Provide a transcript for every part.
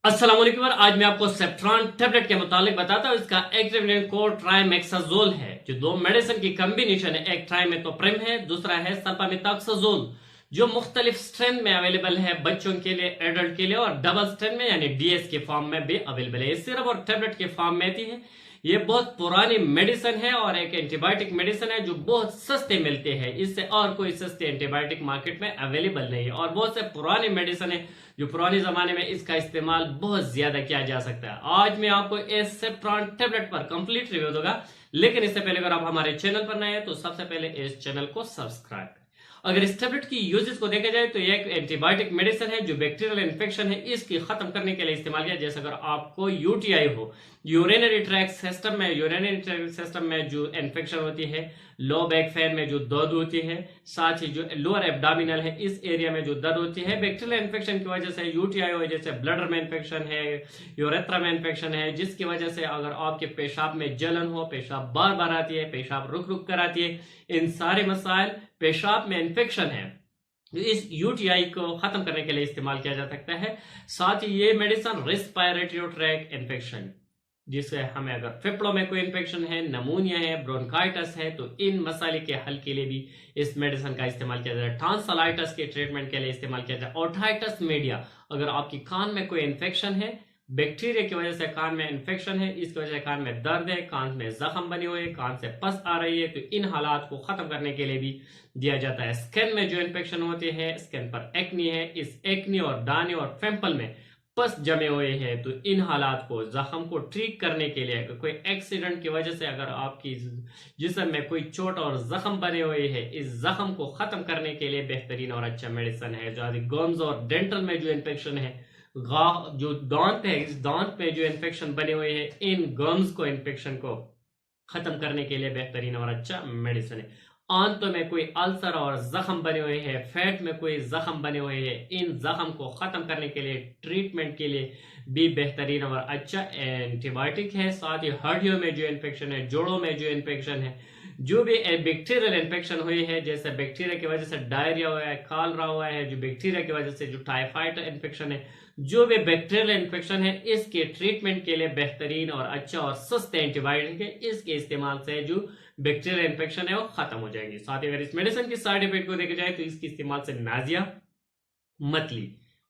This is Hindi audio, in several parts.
अस्सलाम वालेकुम। और आज मैं आपको सेफ्ट्रॉन टेबलेट के मुतालिक बताता हूँ। इसका एक्टिव इंग्रेडिएंट कोड ट्राइमेक्साजोल है, जो दो मेडिसिन की कॉम्बिनेशन है। एक ट्राइमेथोप्रिम है, दूसरा है सल्फामेथाक्साजोल, जो मुख्तलिफ स्ट्रेंथ में अवेलेबल है बच्चों के लिए, एडल्ट के लिए, और डबल स्ट्रेंथ में यानी डीएस के फॉर्म में भी अवेलेबल है। ये सिरप और टेबलेट के फॉर्म में आती है। ये बहुत पुरानी मेडिसिन है और एक एंटीबायोटिक मेडिसिन है जो बहुत सस्ते मिलते हैं। इससे और कोई सस्ते एंटीबायोटिक मार्केट में अवेलेबल नहीं है, और बहुत से पुरानी मेडिसिन है जो पुराने जमाने में इसका इस्तेमाल बहुत ज्यादा किया जा सकता है। आज मैं आपको इस सेफ्ट्रॉन टेबलेट पर कंप्लीट रिव्यू दूंगा, लेकिन इससे पहले अगर आप हमारे चैनल पर नए हैं तो सबसे पहले इस चैनल को सब्सक्राइब करें। अगर इस टेबलेट की यूजेस को देखा जाए तो यह एक एंटीबायोटिक मेडिसिन है जो बैक्टीरियल इन्फेक्शन है इसकी खत्म करने के लिए इस्तेमाल किया। जैसे अगर आपको यूटीआई हो, यूरिनरी ट्रैक्ट सिस्टम में जो इन्फेक्शन होती है, लो बैक फैन में जो दर्द होती है, साथ ही जो लोअर एब्डोमिनल है इस एरिया में जो दर्द होती है, बैक्टीरियल इन्फेक्शन की वजह से, यूटीआई हो जैसे ब्लडर में इन्फेक्शन है, यूरेथ्रा में इन्फेक्शन है, जिसकी वजह से अगर आपके पेशाब में जलन हो, पेशाब बार बार आती है, पेशाब रुक रुक कर आती है, इन सारे मसाइल, पेशाब में इन्फेक्शन है, इस यूटीआई को खत्म करने के लिए इस्तेमाल किया जा सकता है। साथ ही ये मेडिसिन रेस्पिरेटरी ट्रैक इन्फेक्शन, जिससे हमें अगर फेफड़ों में कोई इन्फेक्शन है, नमूनिया है, ब्रोंकाइटिस है, तो इन मसाले के हल के लिए भी इस मेडिसिन का इस्तेमाल किया जाता है। टॉन्सिलाइटिस के ट्रीटमेंट के लिए इस्तेमाल किया जाता है। ओटाइटिस मीडिया, अगर आपकी कान में कोई इन्फेक्शन है, बैक्टीरिया की वजह से कान में इन्फेक्शन है, इसकी वजह से कान में दर्द है, कान में जख्म बने हुए, कान से पस आ रही है, तो इन हालात को खत्म करने के लिए भी दिया जाता है। स्किन में जो इन्फेक्शन होती है, स्किन पर एक्नी है, इस एक्नी और दाने और पिंपल में पस जमे हुए हैं, तो इन हालात को, जख्म को ठीक करने के लिए, कोई एक्सीडेंट की वजह से अगर आपकी जिस्म में कोई चोट और जख्म बने हुए हैं, इस जख्म को खत्म करने के लिए बेहतरीन और अच्छा मेडिसिन है। जो गम्स और डेंटल में जो इन्फेक्शन है, जो दांत है, इस दांत में जो इन्फेक्शन बने हुए हैं, इन गम्स को, इन्फेक्शन को खत्म करने के लिए बेहतरीन और अच्छा मेडिसिन है। आंतों में कोई अल्सर और जख्म बने हुए हैं, फैट में कोई जख्म बने हुए हैं, इन जख्म को खत्म करने के लिए, ट्रीटमेंट के लिए भी बेहतरीन और अच्छा एंटीबायोटिक है। साथ ही हड्डियों में जो इन्फेक्शन है, जोड़ों में जो इन्फेक्शन है, जो भी बैक्टीरियल इन्फेक्शन हुई है, जैसे बैक्टीरिया की वजह से डायरिया हुआ है, कालरा हुआ है, जो बैक्टीरिया की वजह से जो टाइफाइड इन्फेक्शन है, जो भी बैक्टीरियल इन्फेक्शन है, इसके ट्रीटमेंट के लिए बेहतरीन और अच्छा और सस्ते एंटीबायोटिक है। इसके इस्तेमाल से जो बैक्टीरियल इन्फेक्शन है वो खत्म हो जाएगी। साथ ही अगर इस मेडिसिन की साइड इफेक्ट को देखा जाए तो इसके इस्तेमाल से नाजिया, मतली,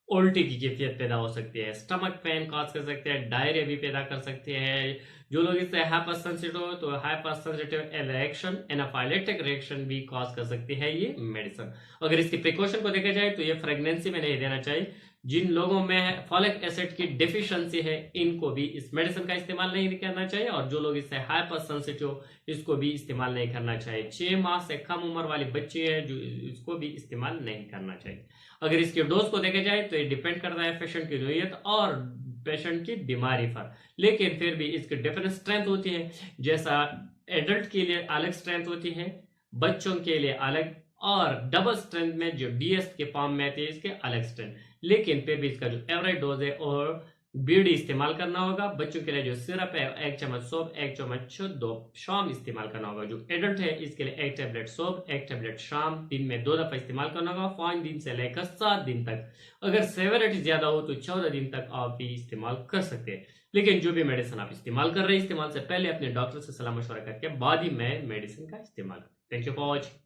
उल्टी की कैफियत पैदा हो सकती है, स्टमक पेन कॉज कर सकते हैं, डायरिया भी पैदा कर सकते हैं। जो लोग इससे हाइपर सेंसिटिव हो तो hyper sensitive reaction, anaphylactic reaction भी कॉज कर सकती है ये मेडिसिन। अगर इसकी प्रिकॉशन को देखा जाए तो ये प्रेगनेंसी में नहीं देना चाहिए। जिन लोगों में फॉलिक एसिड की डिफिशियंसी है, इनको भी इस मेडिसिन का इस्तेमाल नहीं करना चाहिए, और जो लोग इससे हाइपर सेंसिटिव, इसको भी इस्तेमाल नहीं करना चाहिए। 6 माह से कम उम्र वाले बच्चे हैं जो, इसको भी इस्तेमाल नहीं करना चाहिए। अगर इसके डोज को देखा जाए तो ये डिपेंड करता है पेशेंट की नोयत और पेशेंट की बीमारी पर, लेकिन फिर भी इसकी डिफरेंट स्ट्रेंथ होती है। जैसा एडल्ट के लिए अलग स्ट्रेंथ होती है, बच्चों के लिए अलग, और डबल स्ट्रेंथ में जो डीएस के फॉर्म में आती है इसके अलग स्ट्रेंथ। लेकिन फिर भी इसका जो एवरेज डोज है और बीडी इस्तेमाल करना होगा। बच्चों के लिए जो सिरप है 1 चम्मच सोप, 1 चम्मच दो शाम इस्तेमाल करना होगा। जो एडल्ट है इसके लिए 1 टेबलेट सोप, 1 टेबलेट शाम, दिन में 2 दफा इस्तेमाल करना होगा, 5 दिन से लेकर 7 दिन तक। अगर सेवरिटी ज्यादा हो तो 14 दिन तक आप भी इस्तेमाल कर सकते हैं। लेकिन जो भी मेडिसिन आप इस्तेमाल कर रहे हैं, इस्तेमाल से पहले अपने डॉक्टर से सलाह मशवरा करके बाद ही मैं मेडिसिन का इस्तेमाल। Thank you for watching.